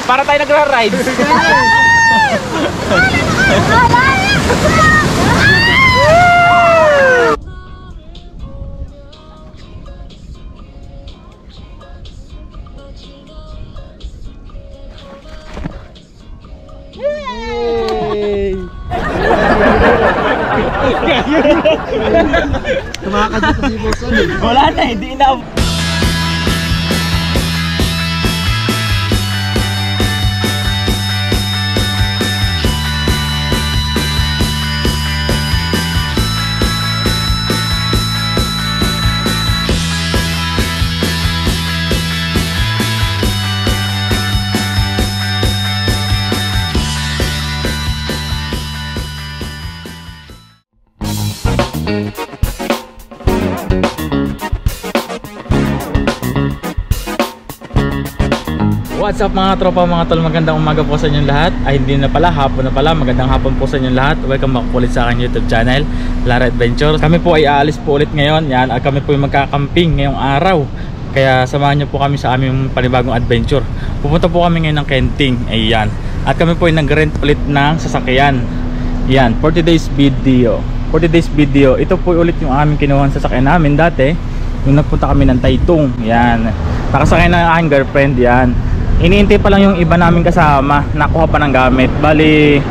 Para tayo nagra-ride. Tumakad dito si Boson. Wala na, hindi na. What's up mga tropa, mga tol, magandang umaga po sa inyong lahat. Ay hindi na pala, hapon na pala, magandang hapon po sa inyong lahat. Welcome back po ulit sa aking YouTube channel, Lara Adventures. Kami po ay aalis po ulit ngayon, yan, at kami po ay magkakamping ngayong araw. Kaya samahan niyo po kami sa aming panibagong adventure. Pupunta po kami ngayon ng Kenting, ayan. At kami po ay nag-rent ulit ng sasakyan. Yan, 40 days video. 40 days video, ito po ulit yung aming kinuha sa sasakyan namin dati. Yung nagpunta kami ng Taytong, yan. Nakasakay na ang aking girlfriend, yan. Iniintay pa lang yung iba namin kasama, nakuha pa ng gamit. Bali,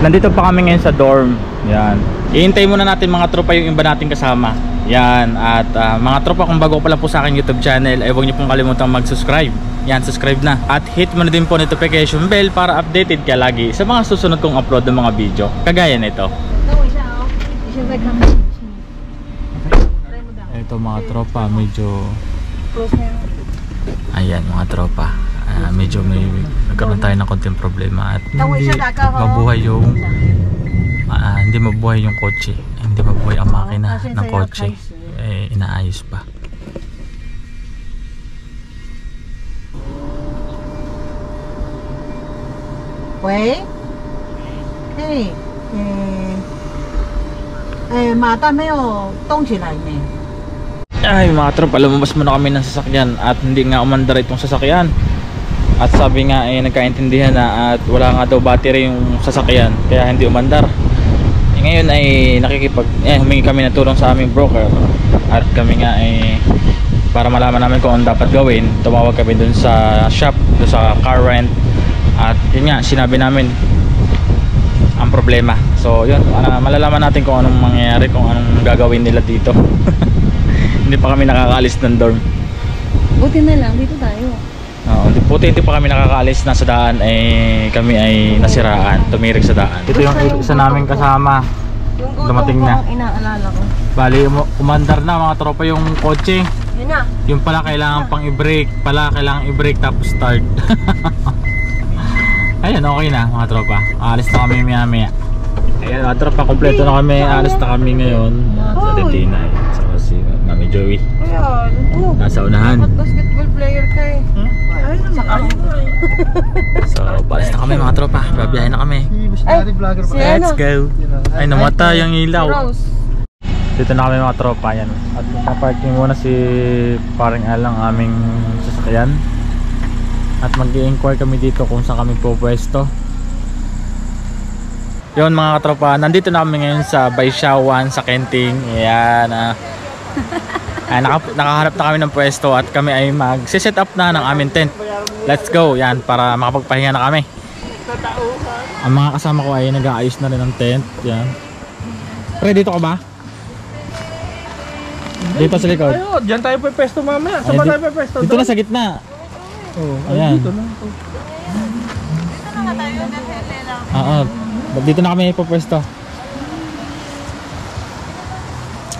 nandito pa kami ngayon sa dorm. Yan. Iintay muna natin mga tropa yung iba nating kasama. Yan. At mga tropa, kung bago pa lang po sa aking YouTube channel, ay huwag niyo pong kalimutang mag-subscribe. Yan, subscribe na. At hit mo na din po notification bell para updated ka lagi sa mga susunod kong upload ng mga video. Kagaya nito. Ito mga tropa, medyo... Ayan mga tropa. Medyo may nagkaroon tayo ng konting problema at hindi mabuhay yung kotse, hindi mabuhay ang makina ng kotse, inaayos pa.喂，马达没有动起来呢。 Ay mga tropa, lumabas muna kami ng sasakyan at hindi nga umandar itong sasakyan. At sabi nga nagkaintindihan na at wala nga daw battery yung sasakyan kaya hindi umandar. Ngayon ay humingi kami ng tulong sa aming broker. At kami nga para malaman namin kung ano dapat gawin, tumawag kami dun sa shop, dun sa car rent. At yun nga, sinabi namin ang problema. So yun, malalaman natin kung anong mangyayari, kung anong gagawin nila dito. Hindi pa kami nakakaalis ng dorm. Buti na lang, dito tayo. Buti hindi pa kami nakakaalis. Nasa daan kami ay nasiraan, tumirik sa daan. Ito yung isa namin kasama. Dumating na. Inaalala ko. Bali, umandar na mga tropa yung kotse. Yun na. Yung pala kailangan pang i-brake. Kailangan i-brake tapos start. Ayun, okay na mga tropa. Aalis na kami maya. Ayan mga tropa, kompleto na kami. Aalis na kami ngayon sa Detina. Saka si Mami Joey. Nasa unahan. Basketball player ka eh. So, paalis na kami mga tropa. Babiyahin na kami. Let's go. Ay, namatay ang ilaw. Dito na kami mga tropa. Yan. At nakaparking muna si paring Alang aming sasakyan. At mag-i-inquire kami dito kung saan kami pupwesto. Yun mga katropa, nandito na kami ngayon sa Baisyawan sa Kenting. Ayan. Nakahanap na kami ng pwesto at kami ay mag-set up na ng aming tent. Let's go, yan, para makapagpahinga na kami. Ang mga kasama ko ay nag-aayos na rin ng tent. Yan. Pre, dito ka ba? Dito sa likod. Diyan tayo pa pwesto mamaya. Saan ba tayo pa pwesto? Dito na sa gitna. Ayan. Dito na. Dito na kami ipopwesto.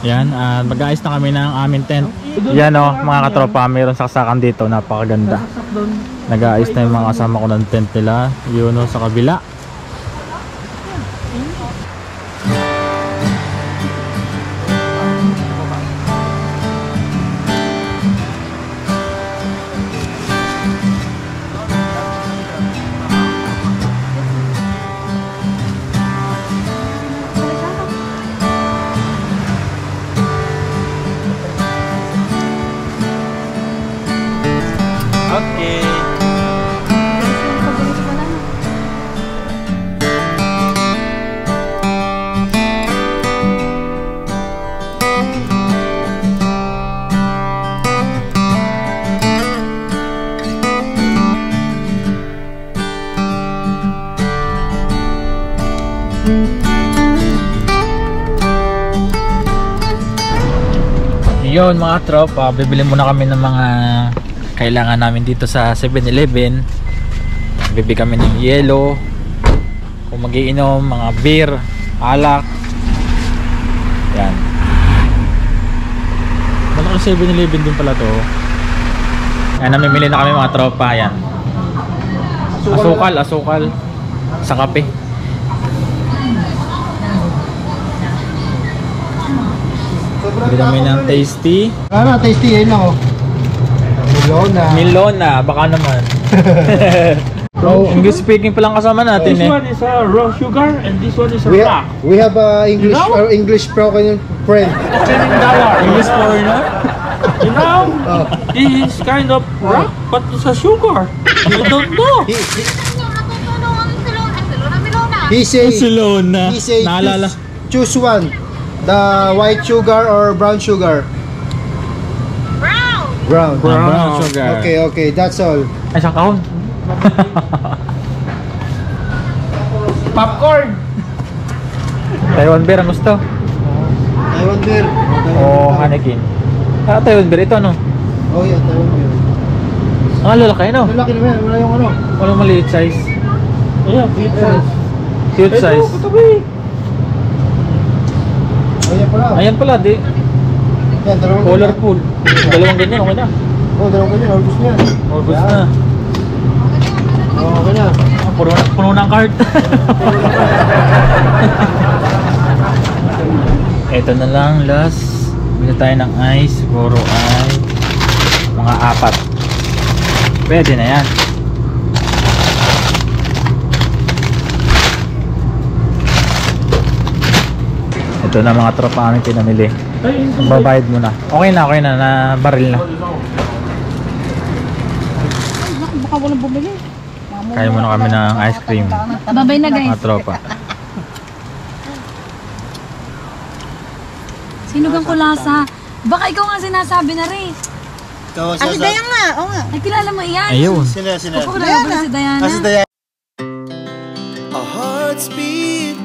Yan, mag-aayos na kami ng aming tent. Yan mga katropa, mayroon saksakan dito, napakaganda. Nag-aayos na yung mga kasama ko ng tent nila. Yun sa kabila. Yun mga tropa, bibili muna kami ng mga kailangan namin dito sa 7-Eleven. Bibili kami ng yelo, kung magiinom, mga beer, alak. Yan. Malaki 7-Eleven din pala to. Yan, namimili na kami mga tropa. Yan. Asukal sa kape. Bili kami ng tasty. Ano, tasty yun ako. Milona, baka naman. English speaking pa lang kasama natin This eh. one is raw sugar and this one is We, rock. we have English You know? English spoken friend. $10. English foreigner? You know, this is kind of rock, but it's a sugar. You don't know. He say Barcelona. he say Naalala. choose one, the white sugar or brown sugar. Brown. Brown sugar. Okay, that's all. Ay, isang kahon. Popcorn. Taiwan beer ang gusto. Taiwan beer. O Hanakin. Taiwan beer ito ano? Oh yeah, Taiwan beer. Ang lalaki no? Malaki naman, wala yung ano. Walang maliit size. Yeah, pizza. Cute size. Katabi. Oh yeah pala. Ayan pala, di. Yan, dalawang Colorful. Dalawang ganyan, okay na. Oh, dalawang ganyan, August na yan. August Yan. na. Oh, okay na. Ah, puno ng cart. Ito na lang, last. Bili tayo ng ice. Siguro ay mga 4. Pwede na yan. Ito na mga tropa aming pinamili. Babayad muna. Okay na, na baril na. Baka walang bumili. Kaya muna kami ng ice cream. Babay na guys. Mga tropa. Sinugang ko lasa. Baka ikaw nga sinasabi na rin. Ay, Dayan nga. Oo nga. Ay, kilala mo iyan. Ayun. Sila. Ako kilala mo si Diana. Our hearts beat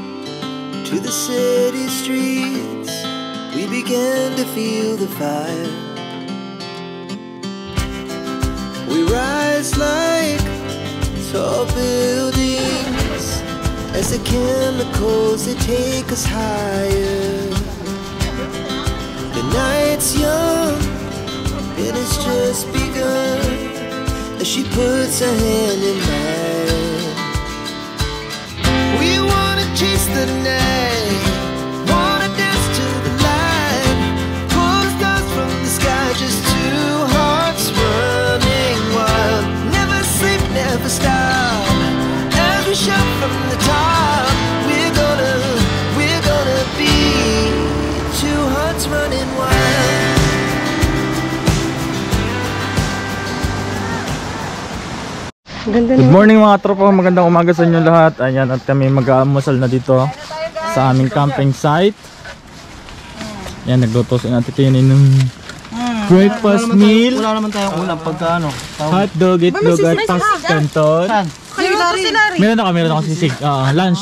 to the city streets. We began to feel the fire. We rise like tall buildings as the chemicals they take us higher. The night's young and it's just begun as she puts her hand in mine. We wanna chase the night, wanna dance to the light, pull the stars from the sky, just two hearts running wild. Never sleep, never stop, as we shout from the top. We're gonna be two hearts running wild. Good morning mga tropa, magandang umaga sa inyo lahat. Ayan, at kami mag-aamusal na dito sa aming camping site. Ayan, nagluto si Ate Tini ng breakfast meal. Wala naman tayong ulam pagka ano. Hotdog, itlog at canton. Silari. Meron ako sisig. Lunch.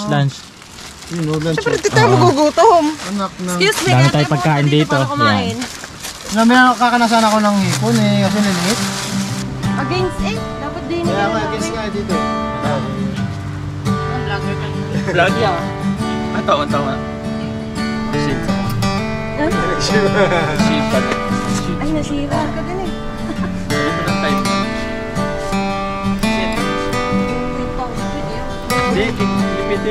Yun, ulam siya. Hindi tayo magugutom. Anak na. Excuse me. Dami tayong pagkain dito. Ayan. Nakakanasan ako ng hipon eh, kasi niliit. Against dapat din. Kaya nga, against nga dito eh. Vlog yan. Ang taon. Shit. Shit pala. Ay, nasira ka din eh. Hindi, Hindi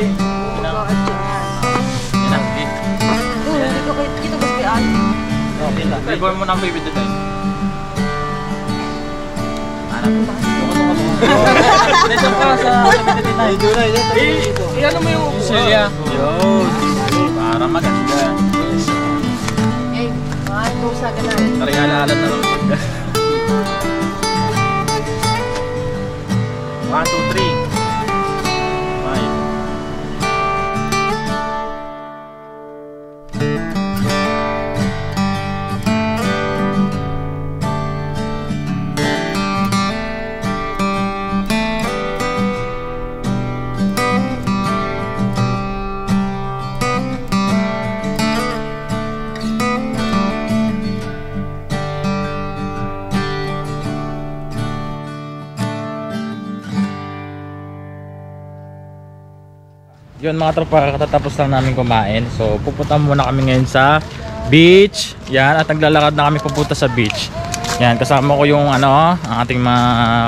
ko kita gusto yan. okay lang. Try mo ng baby today. Anak ko ba? Dito ka sa Iyan mo yung Celia. Yun. Para maganda. Eh, mahal ko sa ganun. Narigala-alat na lang. 1, 2, 3. 5. Yun mga tropa, katatapos lang namin kumain. So pupunta muna kami ngayon sa beach. Yan, at naglalakad na kami pupunta sa beach. Yan, kasama ko yung ang ating mga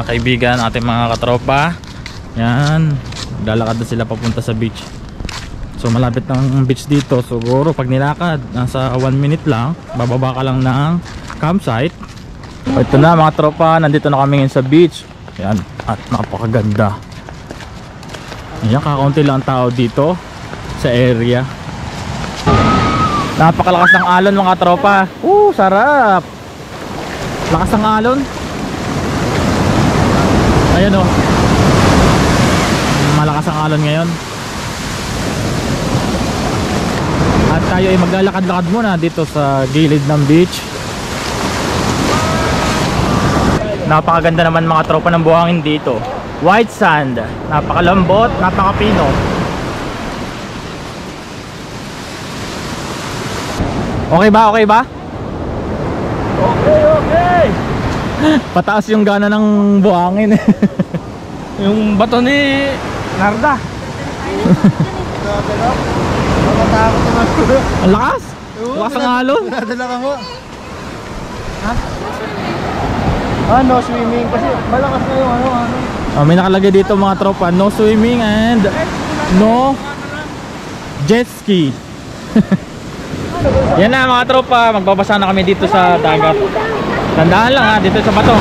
kaibigan, ating mga katropa. Yan, naglalakad na sila papunta sa beach. So malapit ng beach dito. Siguro pag nilakad, nasa 1 minute lang, bababa ka lang ng campsite. Ito na mga tropa, nandito na kami ngayon sa beach. Yan, at napakaganda. Yan, kakaunti lang tao dito sa area. Napakalakas ng alon mga tropa. Sarap. Lakas ng alon. Ayan o. Malakas ang alon ngayon. At tayo ay maglalakad-lakad muna dito sa gilid ng beach. Napakaganda naman mga tropa ng buhangin dito. White sand, napakalambot, napakapino. Okay ba? Okay ba? Okay. Pataas yung gana ng buhangin. Yung bato ni Narda. Nakatakot naman ko. Ang lakas? Lakas ang alon. Nadala ka mo. Ha? No swimming kasi malakas na yung ano. May nakalagay dito mga tropa, no swimming and no jet ski. Yan na mga tropa, magbabasa na kami dito sa dagat. Tandaan lang dito sa bato.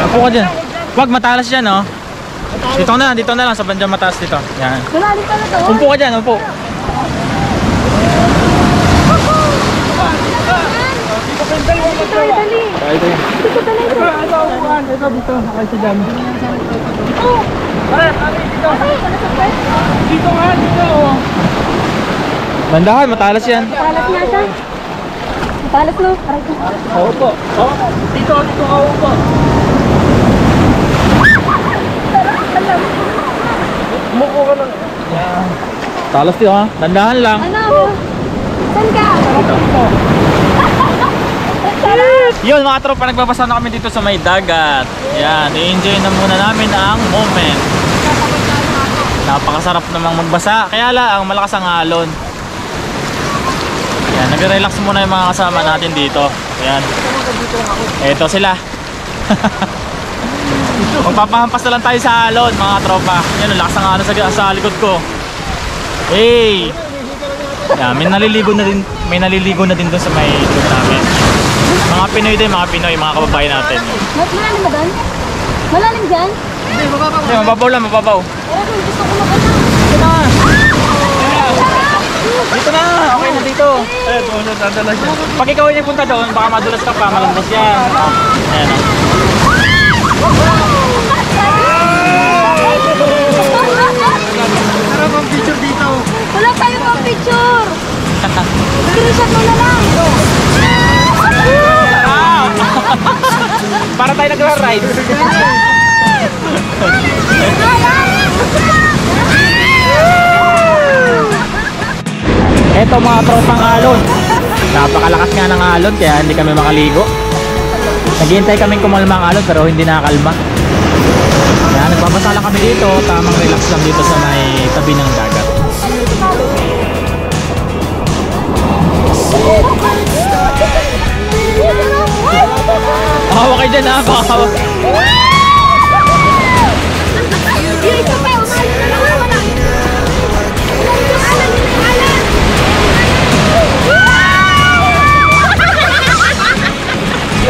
Upo ka dyan. Huwag matalas dyan Dito na lang sa bandang mataas dito. Yan. Upo ka dyan, upo. Ito dito, nakay sa dami. Dito nga, dito. Bandahan, matalas yan. Matalas nga siya. Matalas no? Opo. Dito ka upo. Muko ka lang. Talas din Dandahan lang. Ano? Saan ka? Yun mga tropa, nagbabasa na kami dito sa may dagat. Yan, i-enjoy na muna namin ang moment. Napakasarap namang magbasa. Kaya lang, malakas ang alon. Yan, nagre-relax muna yung mga kasama natin dito. Yan. Eto sila. Magpapahampas na lang tayo sa alon mga tropa. Yan, lakas ang alon sa likod ko. Hey! Yan, may naliligo na din doon sa may likod namin. Mga Pinoy din, mga kababayan natin. Malalim ba doon? Malalim dyan? Hindi, mababaw lang, mababaw. Gusto ko mag-ano. Dito na, okay na dito. Doon na dadala siya. Pag ikaw ay punta doon, baka madulas ka pa, malambos yan. Ayan Sarap ang picture dito. Wala tayo pang picture. Screenshot mo na lang. Para tayo nagra-ride. Eto mga tropang alon. Napakalakas nga ng alon kaya hindi kami makaligo. Naghihintay kaming kumalma ang alon pero hindi nakakalma. Kaya nagbabasa lang kami dito. Tamang relax lang dito sa may tabi ng dagat. Hawa kayo dyan baka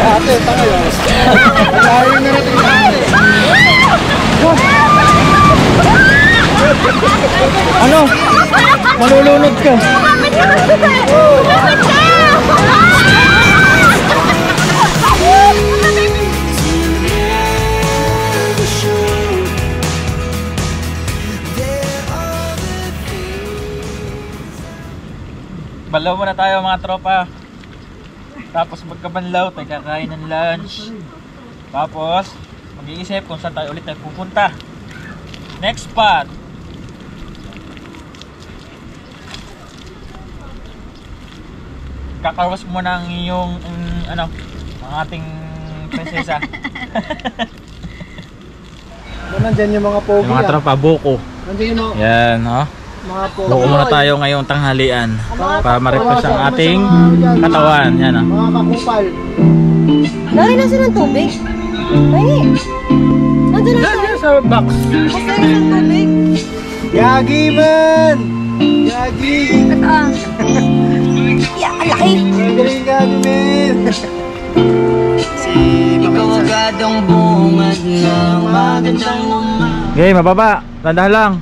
Ate, tanga yun. Layo na natin yung ate. ano? Malulunod ka. Balaw muna tayo mga tropa. Tapos magkabanlaw tayo kakain ng lunch. Tapos mag-iisip kung saan tayo ulit tayo pupunta. Next spot. Kakawas mo ng iyong ang ating prinsesa. Nandyan yung mga pogi. Yung mga tropa buko. Nandito, Yan, oh. mga po. Buko muna tayo ngayong tanghalian para ma-refresh ang ating katawan. Yan, oh. Mga kakupal. Lari na siya ng tubig. Lari. Nandun na siya. Sa box. Lari ng tubig. Yagi man! Yagi! Yeah, ang laki. Magaling Yagi man! Ikaw agad ang bungad ng magandang Okay, mababa. Tandahan lang.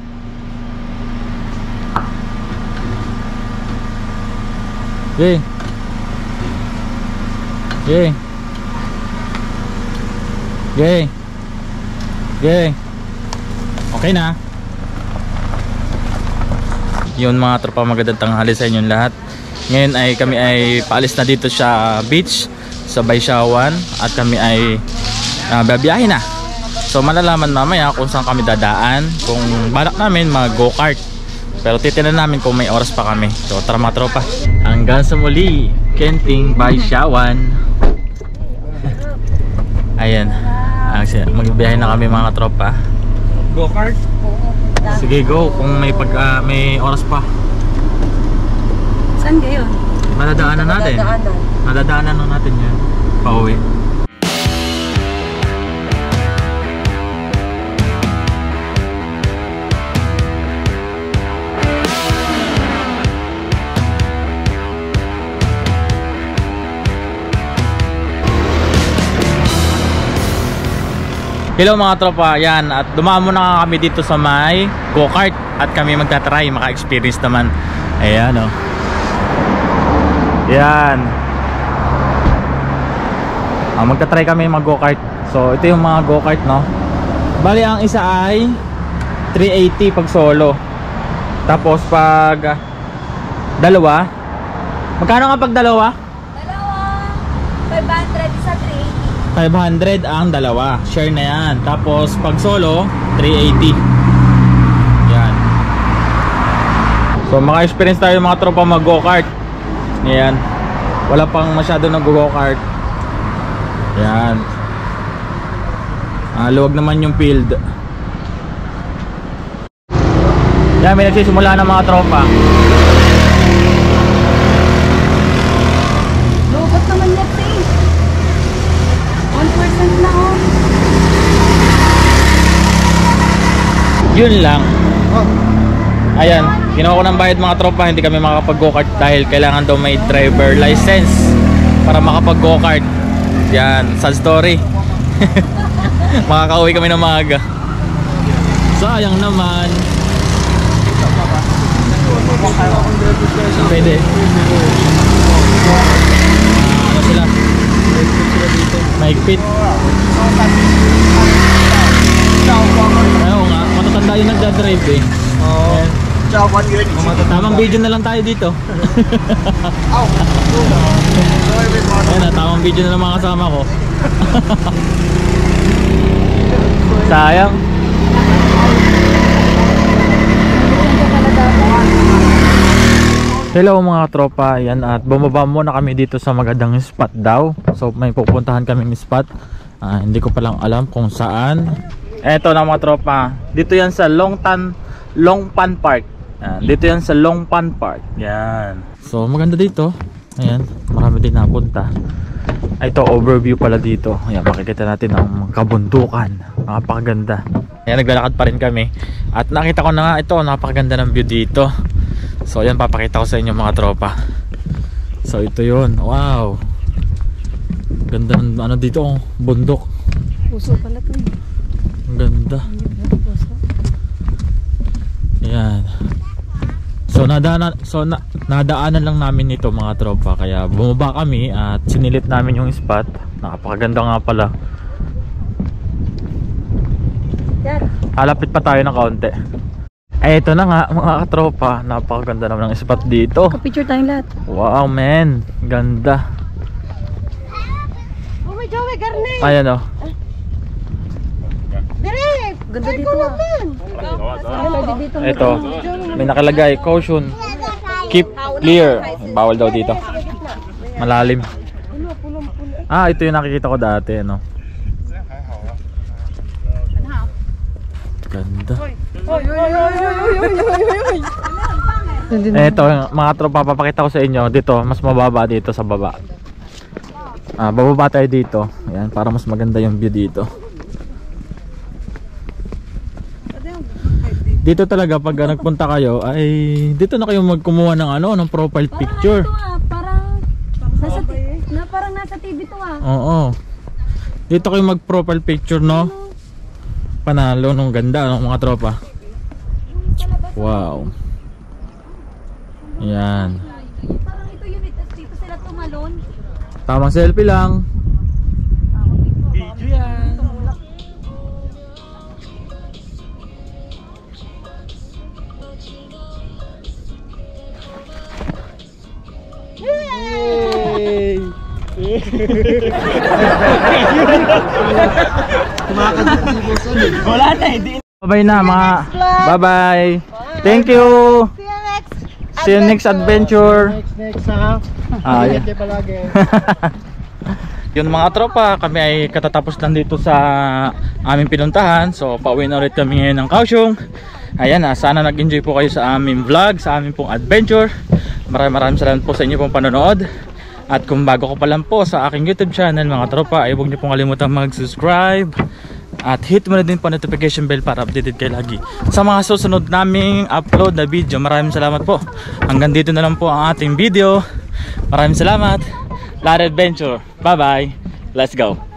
Okay. Okay. Okay. Okay. Okay na. Yun mga tropa, magandang tanghali sa inyong lahat. Ngayon ay kami ay paalis na dito sa beach sa Baisyawan at kami ay babiyahe na. So malalaman mamaya kung saan kami dadaan, kung balak namin mag go-kart. Pero titinan namin kung may oras pa kami. So tara mga tropa. Hanggang sa muli, Kenting Baisyawan. Ayan. Magbiyahe na kami mga tropa. Go-kart? Sige, go kung may oras pa. Saan kayo? Madadaanan natin. Madadaanan na natin yun. Pauwi. Hello mga tropa, yan, at dumamo na kami dito sa may go-kart at kami magtatry, maka-experience naman. Ayan o. Yan. Magtatry kami mag go-kart. So ito yung mga go-kart, no. Bali ang isa ay 380 pag solo. Tapos pag dalawa, magkano nga pag dalawa? Dalawa. 500 sa 380. 500 ang dalawa, share na yan. Tapos pag solo 380. Yan. So maka-experience tayo mga tropa mag go-kart. Yan. Wala pang masyado nag go-kart. Yan. Luwag naman yung field. Yan, may nagsisimula ng mga tropa. Lobot naman yan, eh. 1% na, oh. Yun lang. Ayan, ginawa ko ng bayad mga tropa. Hindi kami makakapag go-kart dahil kailangan daw may driver license para makapag go-kart. Yan, sad story. Makakauwi kami ng maaga. Sayang naman. Pwede. Ano sila? Mahigpit. Ayaw nga, matatanda yung nagdadrive eh. Oo. Tamang video na lang tayo dito. Ayan na, tamang video na lang mga kasama ko. Sayang. Hello mga tropa, yan, at bumaba muna kami dito sa magandang spot daw. So may pupuntahan kaming spot. Hindi ko palang alam kung saan. Eto na mga tropa, dito yan sa Longpan Park. Dito yan sa Longpan Park. Yan. So maganda dito. Ayan, marami din napunta. Ito overview pala dito. Ayan, makikita natin ang kabundukan. Napakaganda. Ayan, naglalakad pa rin kami. At nakita ko na nga ito, napakaganda ng view dito. So ayan, papakita ko sa inyo mga tropa. So ito yun, wow. Ganda ng ano dito, oh, bundok. Puso pala ito. Ang ganda. Ayan. So nadaanan lang namin ito mga tropa. Kaya bumaba kami at sinilit namin yung spot. Napakaganda nga pala. Halapit pa tayo ng kaunti. Ito na nga mga katropa, napakaganda naman ng spot dito. Picture tayong lahat. Wow man, ganda. Oh my God, garne. Ayan o. Dire, ganda dito. Ito, may nakalagay, caution, keep clear. Bawal daw dito. Malalim. Ito yung nakikita ko dati, no. Ganda. Eto mga tropa, papakita ko sa inyo dito, mas mababa dito sa baba. Bababa tayo dito. Ayan, para mas maganda yung view dito. Dito talaga pag nagpunta kayo ay dito na kayo magkumuha ng ng profile picture. Parang nasa TV to Oo. Dito kayo mag profile picture, no? Panalo nung ganda ng mga tropa. Wow. Yan. Parang ito yun, dito sila tumalon. Tamang selfie lang. Video yan. Yay! Wala na, hindi. Bye na mga. Bye bye. Thank you. See you next adventure. Next ha. Yeah. Ingat kayo palagi. Yun mga tropa, kami ay katatapos lang dito sa aming pinuntahan. So pauwi na ulit kami ngayon ng Kaohsiung. Ayan, sana nag-enjoy po kayo sa aming vlog, sa aming pong adventure. Maraming salamat po sa inyo pong panonood. At kung bago ko pa lang po sa aking YouTube channel mga tropa, ay huwag niyo pong kalimutan mag-subscribe. At hit mo na din po notification bell para updated kayo lagi sa mga susunod naming upload na video. Maraming salamat po. Hanggang dito na lang po ang ating video. Maraming salamat. Larry Adventure. Bye bye. Let's go.